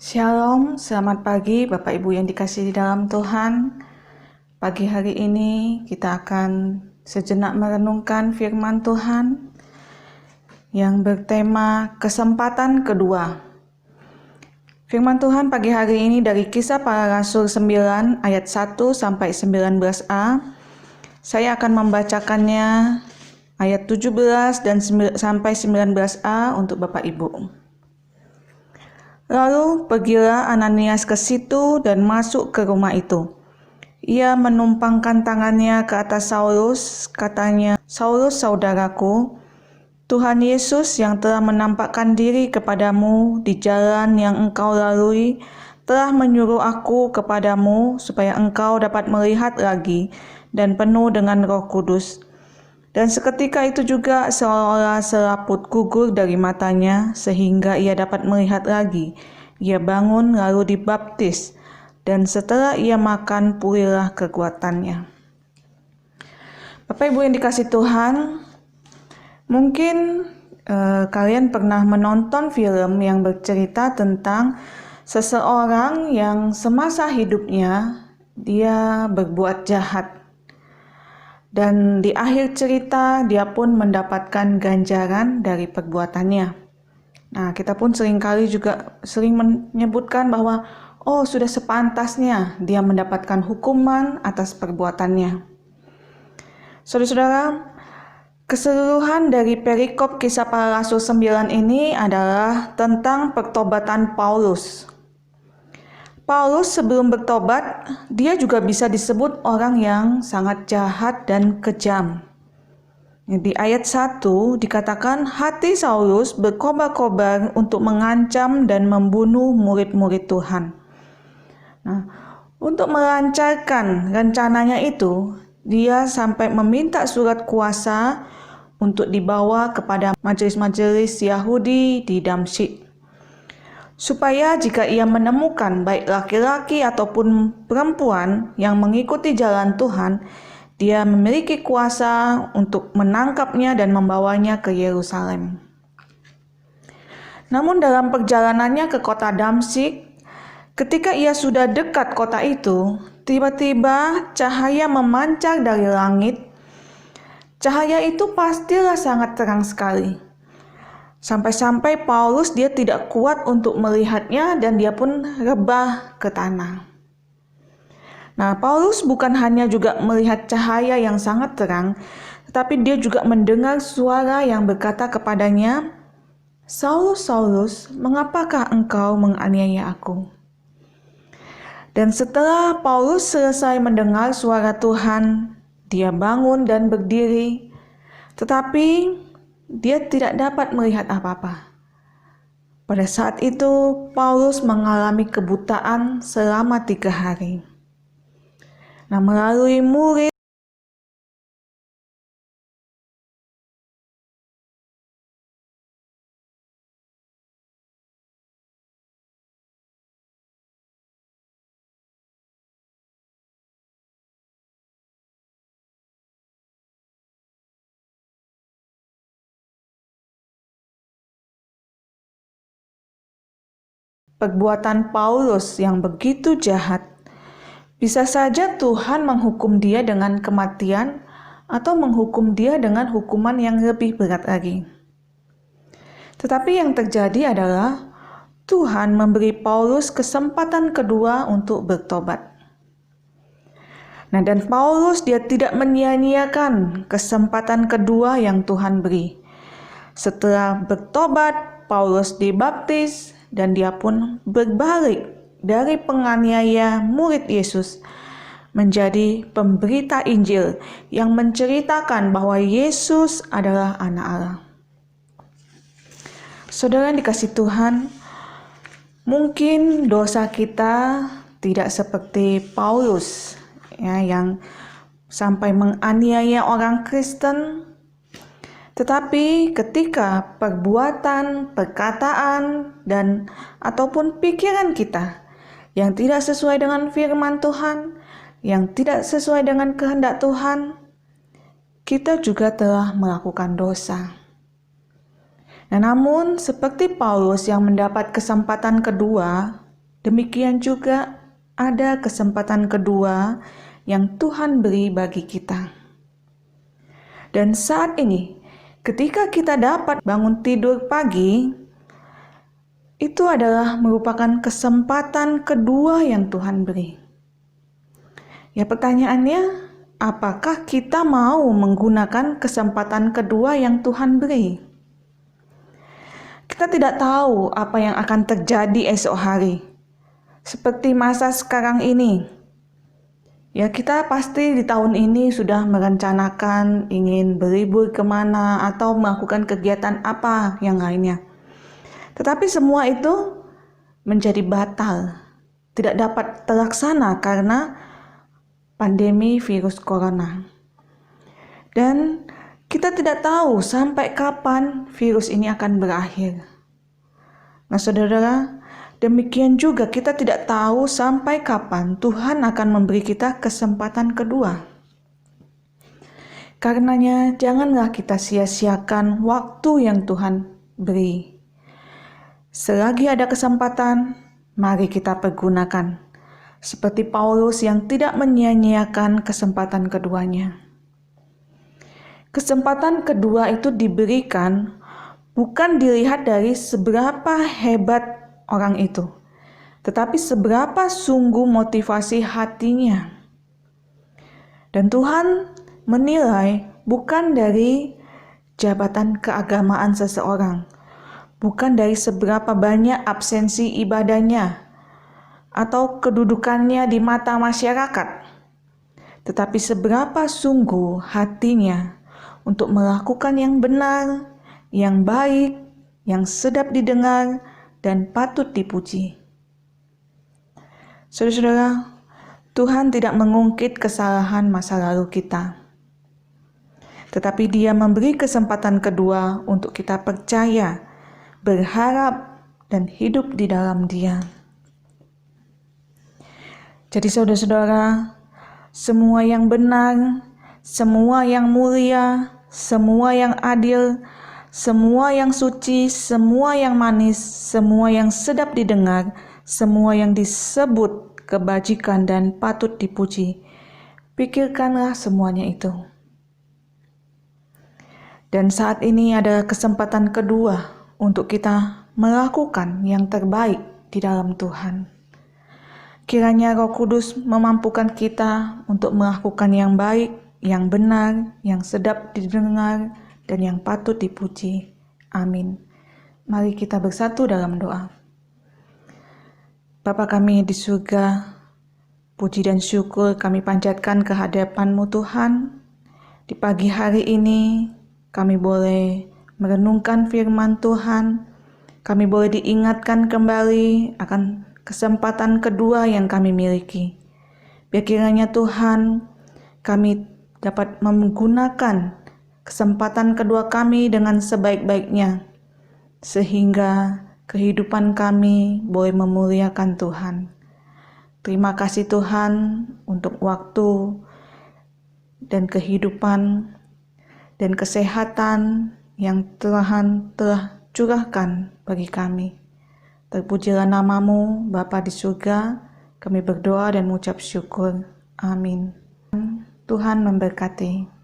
Shalom, selamat pagi Bapak Ibu yang dikasihi dalam Tuhan. Pagi hari ini kita akan sejenak merenungkan firman Tuhan yang bertema kesempatan kedua. Firman Tuhan pagi hari ini dari Kisah Para Rasul 9 ayat 1 sampai 19a. Saya akan membacakannya ayat 17 dan sampai 19a untuk Bapak Ibu. Lalu pergilah Ananias ke situ dan masuk ke rumah itu. Ia menumpangkan tangannya ke atas Saulus, katanya, "Saulus saudaraku, Tuhan Yesus yang telah menampakkan diri kepadamu di jalan yang engkau lalui, telah menyuruh aku kepadamu supaya engkau dapat melihat lagi dan penuh dengan Roh Kudus." Dan seketika itu juga seolah-olah selaput gugur dari matanya sehingga ia dapat melihat lagi. Ia bangun lalu dibaptis, dan setelah ia makan pulihlah kekuatannya. Bapak Ibu yang dikasihi Tuhan, mungkin kalian pernah menonton film yang bercerita tentang seseorang yang semasa hidupnya dia berbuat jahat. Dan di akhir cerita dia pun mendapatkan ganjaran dari perbuatannya. Nah, kita pun seringkali juga sering menyebutkan bahwa sudah sepantasnya dia mendapatkan hukuman atas perbuatannya. Saudara-saudara, keseluruhan dari perikop Kisah Para Rasul 9 ini adalah tentang pertobatan Paulus. Paulus sebelum bertobat, dia juga bisa disebut orang yang sangat jahat dan kejam. Di ayat 1 dikatakan hati Saulus berkobar-kobar untuk mengancam dan membunuh murid-murid Tuhan. Nah, untuk melancarkan rencananya itu, dia sampai meminta surat kuasa untuk dibawa kepada majelis-majelis Yahudi di Damsyik, supaya jika ia menemukan baik laki-laki ataupun perempuan yang mengikuti jalan Tuhan, dia memiliki kuasa untuk menangkapnya dan membawanya ke Yerusalem. Namun dalam perjalanannya ke kota Damsyik, ketika ia sudah dekat kota itu, tiba-tiba cahaya memancar dari langit. Cahaya itu pastilah sangat terang sekali. Sampai-sampai Paulus dia tidak kuat untuk melihatnya dan dia pun rebah ke tanah. Nah, Paulus bukan hanya juga melihat cahaya yang sangat terang, tetapi dia juga mendengar suara yang berkata kepadanya, "Saulus, Saulus, mengapakah engkau menganiaya aku?" Dan setelah Paulus selesai mendengar suara Tuhan, dia bangun dan berdiri, tetapi dia tidak dapat melihat apa-apa. Pada saat itu, Paulus mengalami kebutaan selama 3 hari. Nah, melalui murid, perbuatan Paulus yang begitu jahat, bisa saja Tuhan menghukum dia dengan kematian atau menghukum dia dengan hukuman yang lebih berat lagi. Tetapi yang terjadi adalah Tuhan memberi Paulus kesempatan kedua untuk bertobat. Nah, dan Paulus dia tidak menyia-nyiakan kesempatan kedua yang Tuhan beri. Setelah bertobat, Paulus dibaptis dan dia pun berbalik dari penganiaya murid Yesus menjadi pemberita Injil yang menceritakan bahwa Yesus adalah Anak Allah. Saudara yang dikasihi Tuhan, mungkin dosa kita tidak seperti Paulus yang sampai menganiaya orang Kristen, tetapi ketika perbuatan, perkataan, dan ataupun pikiran kita yang tidak sesuai dengan firman Tuhan, yang tidak sesuai dengan kehendak Tuhan, kita juga telah melakukan dosa. Nah, namun seperti Paulus yang mendapat kesempatan kedua, demikian juga ada kesempatan kedua yang Tuhan beri bagi kita. Dan saat ini, ketika kita dapat bangun tidur pagi, itu adalah merupakan kesempatan kedua yang Tuhan beri. Ya, pertanyaannya, apakah kita mau menggunakan kesempatan kedua yang Tuhan beri? Kita tidak tahu apa yang akan terjadi esok hari. Seperti masa sekarang ini. Ya, kita pasti di tahun ini sudah merencanakan ingin berlibur kemana atau melakukan kegiatan apa yang lainnya. Tetapi semua itu menjadi batal, tidak dapat terlaksana karena pandemi virus corona. Dan kita tidak tahu sampai kapan virus ini akan berakhir. Nah, saudara, demikian juga kita tidak tahu sampai kapan Tuhan akan memberi kita kesempatan kedua. Karenanya, janganlah kita sia-siakan waktu yang Tuhan beri. Selagi ada kesempatan, mari kita pergunakan. Seperti Paulus yang tidak menyia-nyiakan kesempatan keduanya. Kesempatan kedua itu diberikan bukan dilihat dari seberapa hebat orang itu, tetapi seberapa sungguh motivasi hatinya. Dan Tuhan menilai bukan dari jabatan keagamaan seseorang, bukan dari seberapa banyak absensi ibadahnya atau kedudukannya di mata masyarakat, tetapi seberapa sungguh hatinya untuk melakukan yang benar, yang baik, yang sedap didengar, dan patut dipuji. Saudara-saudara, Tuhan tidak mengungkit kesalahan masa lalu kita, tetapi Dia memberi kesempatan kedua untuk kita percaya, berharap, dan hidup di dalam Dia. Jadi saudara-saudara, semua yang benar, semua yang mulia, semua yang adil, semua yang suci, semua yang manis, semua yang sedap didengar, semua yang disebut kebajikan dan patut dipuji, pikirkanlah semuanya itu. Dan saat ini ada kesempatan kedua untuk kita melakukan yang terbaik di dalam Tuhan. Kiranya Roh Kudus memampukan kita untuk melakukan yang baik, yang benar, yang sedap didengar, dan yang patut dipuji. Amin. Mari kita bersatu dalam doa. Bapa kami di surga, puji dan syukur kami panjatkan ke hadapan-Mu Tuhan. Di pagi hari ini kami boleh merenungkan firman Tuhan. Kami boleh diingatkan kembali akan kesempatan kedua yang kami miliki. Biar kiranya Tuhan, kami dapat menggunakan kesempatan kedua kami dengan sebaik-baiknya, sehingga kehidupan kami boleh memuliakan Tuhan. Terima kasih Tuhan untuk waktu dan kehidupan dan kesehatan yang Tuhan telah curahkan bagi kami. Terpujilah nama-Mu, Bapa di surga, kami berdoa dan mengucap syukur. Amin. Tuhan memberkati.